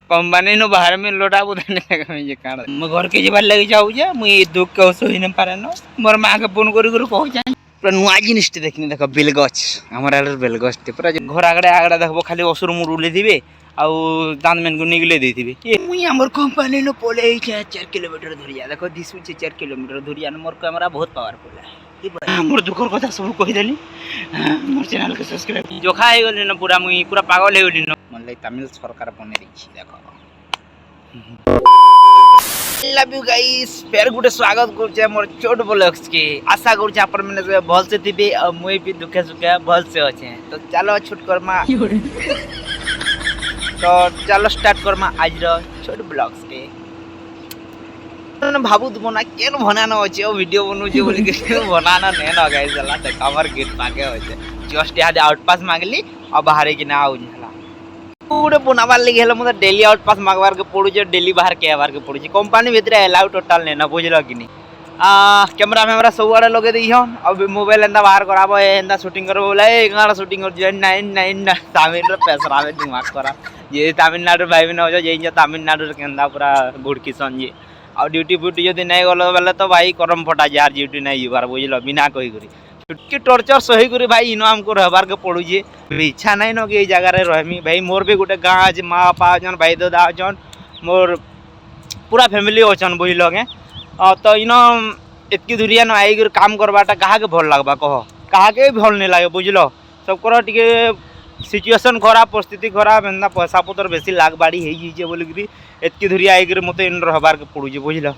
Company no बाहर में लोटा बुधाने ये काण म घर के जेबार लगी जाऊ जे मुई दुख के सही न पारे न मोर मां के फोन करी करी कहू जाय पूरा नुआ जिनिस देखनी देख बेलगछ हमर आडर बेलगछ पूरा घर आगड़े आगड़ा देखबो खाली असुर मुर उले दिबे आउ दांत मेन को निगले देथिबे ए मुई हमर कंपनी नो पोले 4 किलोमीटर धरिया देखो दिसु 4 किलोमीटर धरिया मोर कैमरा बहुत पावरफुल है मोर दुखर कथा सब कहि देली मोर चैनल के सब्सक्राइब जो खाइ गेली न पूरा मुई पूरा पागल हे गेली न मन लै तमिल सरकार बने रही देखो लव यू गाइस फेर गुटे स्वागत करछे मोर छोट ब्लॉग्स के आशा करछे अपन मने भल से थिबे और मुई भी दुखे सुखे भल से अछे तो चलो छूट करमा तो चलो स्टार्ट करमा आज रो छोट ब्लॉग्स के भाबुत बना केन बनाना होचे ओ वीडियो बनु जे बोली के बनाना ने न गाइस चला त कवर गेट पाके होचे जस्ट याद आउट पास मांगली और बाहर के ना आउ हला पूरे बनाबार लगे हला मतलब डेली आउट पास मांगबार के पड़ू जे डेली बाहर के आबार के पड़ू जे कंपनी भीतर अलाउ टोटल ने ना बुझलो कि नहीं कैमरा सब आड़े लगे दी हन अब मोबाइल एंदा बाहर कराबो एंदा शूटिंग करबो बोले ए गाना शूटिंग कर जे 9 तमिल रे पैसरावे दिमाग करा ये तमिलनाडु भाई न हो जे तमिलनाडु केंदा पूरा गुड़की संजे और ड्यूटी फ्यूटी यदि नहीं गलो बेले तो भाई करम फटा जार ड्यूटी नहीं जीवार बुझलो बिना कही करी छुटकी टॉर्चर सही करी भाई इनो हमको रहबार के पड़ू जे इच्छा नहीं न कि जगह रे रहमी भाई मोर भी गोटे गाँ आज माँ बापा जन भाई दादा जन मोर पूरा फैमिली अछन बुझलो के तो इनो एतकी दूरिया न आई काम करवाटा कहा के भल लगबा कह कहा के भल नहीं लगे बुझलो सबकर टिके सिचुएशन खराब परिस्थिति खराब एंदा पैसा पतर बेसी लाग बाड़ी हे जे बोली एतकी दूरिया आई मते इन रहबार के पड़ू जे बुझलो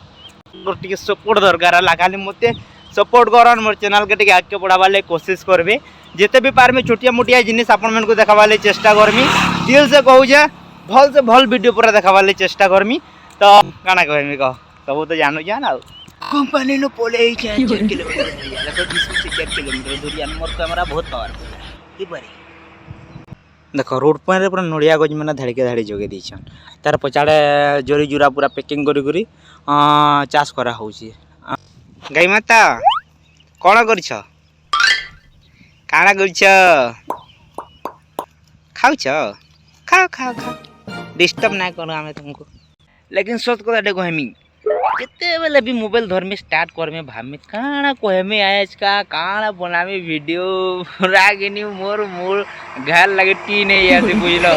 टिके सपोर्ट दरकार ला खाली मते सपोर्ट करन मोर चैनल के टिके आगे बढ़ावा ले कोशिश करबे जेते भी पार में छोटिया मोटिया जिनिस आपन मन को देखावा ले चेष्टा करमी दिल से कहू जे भल से भल वीडियो पूरा देखावा ले चेष्टा करमी तो काना कहमी कह सब तो जानो जान आ कंपनी नो पोले 4 किलोमीटर धरिया देखो 4 किलोमीटर धरिया मोर कैमरा बहुत पावरफुल है ई बारी देखो रोड पर पूरा नड़िया गज मैंने धाड़ी के धाड़ी जोगे दीछन तार पछाड़े जोरी जुरा पूरा पैकिंग करी करी चाष करा होउची गाई माता कौन करछ काना करछ खाउछ खाओ खाओ खाओ डिस्टर्ब ना करो हमें तुमको लेकिन सोच को देखो हमी केते बेले भी मोबाइल धर में स्टार्ट कर में भाव में काना कोहे में आज का काना बनावे वीडियो रागिनी मोर मोर घर लगे टी नहीं ऐसे बुझलो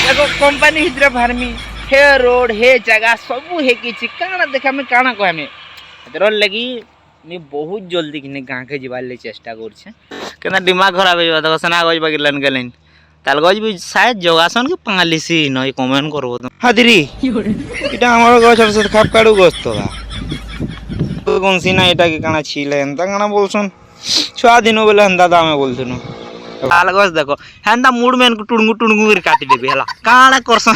देखो कंपनी हितरे फार्मी हे रोड हे जगह सब हे किछि काना देखा में काना कोहे में एतर लगी मैं बहुत जल्दी किने गाँ के जीवार ले चेष्टा करछे केना दिमाग खराब हो देखो सना गज बगिलन गेलन ताल गज भी शायद जोगासन के पालिसी नय कमेंट करबो तो हादिरी इटा हमर गछ से खाप काडू गछ तो कोनसी ना एटा के काना छिले एंता काना बोलसन छुआ दिनो बेले हंदा दामे बोलथुनु ताल गछ देखो हंदा मूड में टुडंगु टुडंगु कर काटी देबे हला काना करसन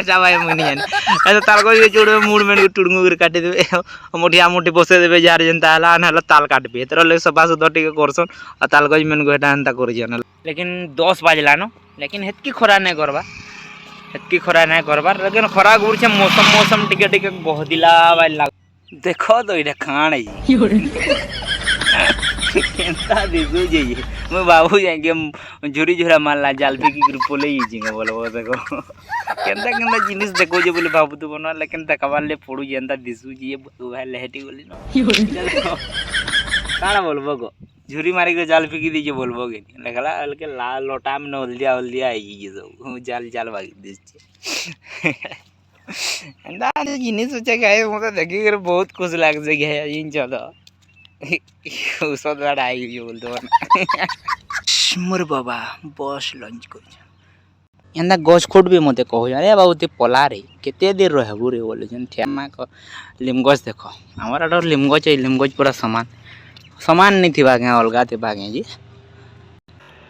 जा भाई मनी जान ऐसा ताल गछ जोड़े मूड में टुडंगु कर काटी देबे मोटिया मोटी बसे देबे जार जनता हला हला ताल काटबे तोर ले सफा सुधर टिके करसन आ ताल गछ में गोटा हंदा कर जन लेकिन 10 बजला न लेकिन हेतकी खरा नहीं करबा हेतकी खरा नहीं करबा लेकिन खरा गुरछे मौसम टिके टिके बहदिला भाई लाग देखो तो इटा खान है केंता दिसु जे मैं बाबू जाके झुरी झुरा मारला जाल फेंकी कर पोले जिंगा बोलबो देखो केंता केंता जिनिस देखो जे बोले बाबू तो बना लेकिन तकबार ले फोड़ू जेंता दिसु जे भाई लहटी बोली न काना बोलबो गो झुरी मारी के जाल फेंकी दीजे बोलबो के देखला हल्के लाल लोटा में हल्दिया हल्दिया आई जे सब जाल जाल भागी दिस अंदा जिनिस सोचे गए मते देखि कर बहुत खुश लाग जे गए इन चलो उसो दाड़ा आई जो बोल दो मोर बाबा बस लंच कर एंदा गछ खोट भी मते कहू अरे बाबू ते पला रे केते देर रहबो रे बोले जन ठेमा को लिम गछ देखो हमर आडर लिम गछ पूरा समान नहीं थिबा के अलगा थिबा के जी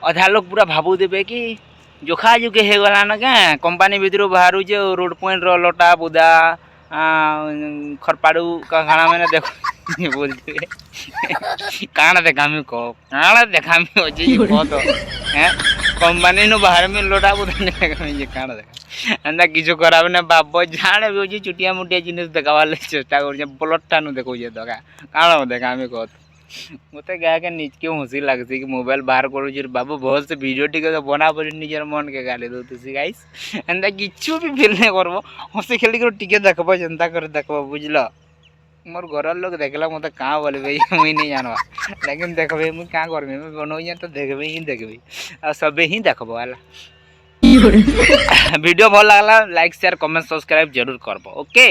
आधा लोग पूरा भाबू देबे कि जोखा जुके हे गला न के कंपनी भीतर बाहरु जे रोड पॉइंट रो लोटा बुदा खरपाड़ू का खाना मैंने देखो बोलते काना देखामी को काना देखामी होची जी बहुत हैं कंपनी नो बाहर में लोटा बुदाने देखामी जे काना देखा अंदा किछु कराबे ना बाबो जाने होची चुटिया मुटिया जिनिस देखावा ले चेष्टा कर जे ब्लड टानु देखो जे दगा काना देखामी को मत गाय के निज के हसी लगती कि मोबाइल बाहर कर बाबू बहुत से वीडियो टिके तो बना बोली निजर मन के गाली दो तुसी गाइस एंता किछु भी फील नहीं करबो हसी खेली कर टिके देखबो जनता कर देखबो बुझलो मोर घर लोग देखला मत कहाँ बोलबे मुई नहीं जानवा लेकिन देखबे मुई का करबे मैं बनोइया तो देखबे आ सबे ही देखबो वाला वीडियो भल लागला लाइक शेयर कमेंट सब्सक्राइब जरूर करबो ओके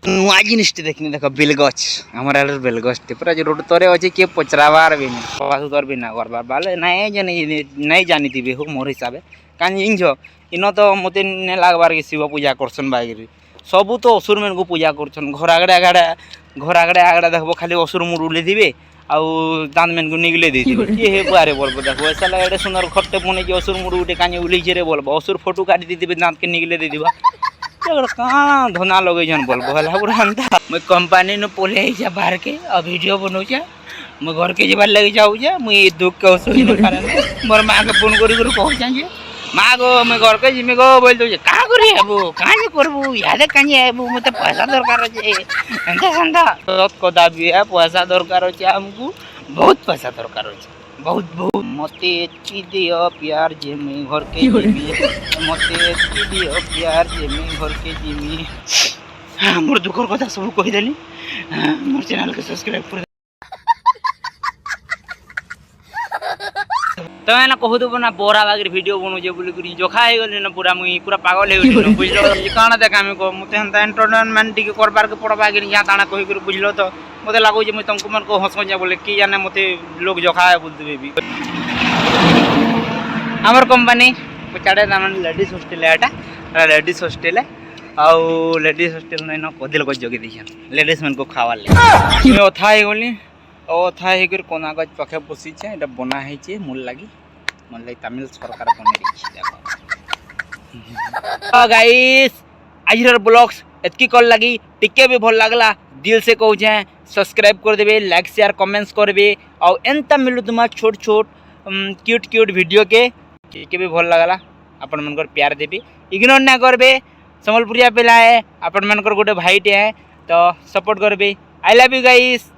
नुआ जिनिसटे देखनी देख बेलगछ हमारा बेलगछटे पूरा जो रोड तरे अच्छे किए पचराबार भी नहीं पवासुतर भी ना करबार बाले नहीं जानी थी हो मोर हिसाब कहीं इंझ इन तो मत नहीं लगबार कि शिव पूजा करसन बागिरी सबू तो असुर मन को पूजा करछन घर आगड़े आगड़े देखो खाली असुर मुड़ उले दिवे आउ दांत मेन को निगले दे दिवे ये हे बारे बोलबो देखो ऐसा लगे एडे सुंदर खट्टे बने कि असुर मुड़ उठे कानी उलीजे रे बोलबो असुर फोटो काटी दी दिवे दांत के निगले दे दिबा कहाँ धोना लगे जन बोल बोला पूरा अंधा मैं कंपनी ने पोले जा बाहर के और वीडियो बनौचा मैं घर के जबार लगे जाऊ जा मुई दुख के असुर कारण मोर माँ के फोन करी कहूँ चाहिए माँ गो मैं घर के जिम्मे गो बोल दो कहाँ करी आबू कहाँ जे करबू याद कहीं आबू मत पैसा दरकार अच्छे एंता संता सत कदा भी है पैसा दरकार अच्छे हमको बहुत पैसा दरकार अच्छे बहुत बहुत मते एचपी दियो प्यार जे मैं घर के जिमी मते एचपी दियो प्यार जे मैं घर के जिमी मोर दुखर कथा सब कहि देली मोर चैनल के सब्सक्राइब कर तो ना कहू तो ना बोरा बागर वीडियो बनौ जे बोली करी जोखा हे गली ना पूरा मुई पूरा पागल हे गली बुझलो काना देखा में को मते हंता एंटरटेनमेंट टिके करबार के पड़बा गिर या ताना कहि कर बुझलो तो मते लागो जे मैं तुमको मन को हंस जा बोले की जाने मते लोग जोखा है बोल देबे भी हमर कंपनी पचाड़े दामन लेडीज हॉस्टल है एटा लेडीज हॉस्टल है आउ लेडीज हॉस्टल नै न कदिल को जगे दिछन लेडीज मन को खावा ले मैं ओथा हे गली ओथा हे कर कोना गज पखे बसी छे एटा बना है छे मूल लागि मन लागि तमिल सरकार बने री देखो गाइस आजर ब्लॉग्स एतकी कल लगी टिके भी भल लागला दिल से कहू छे सब्सक्राइब कर देबे लाइक शेयर कमेंट्स करबे और एंता मिलु तुमा छोट छोट क्यूट वीडियो के भी भल लागला अपन मनकर प्यार देबे इग्नोर ना करबे संबलपुरिया पिला है अपन मनकर गोटे भाईटे है तो सपोर्ट करबे आई लव यू गाइस।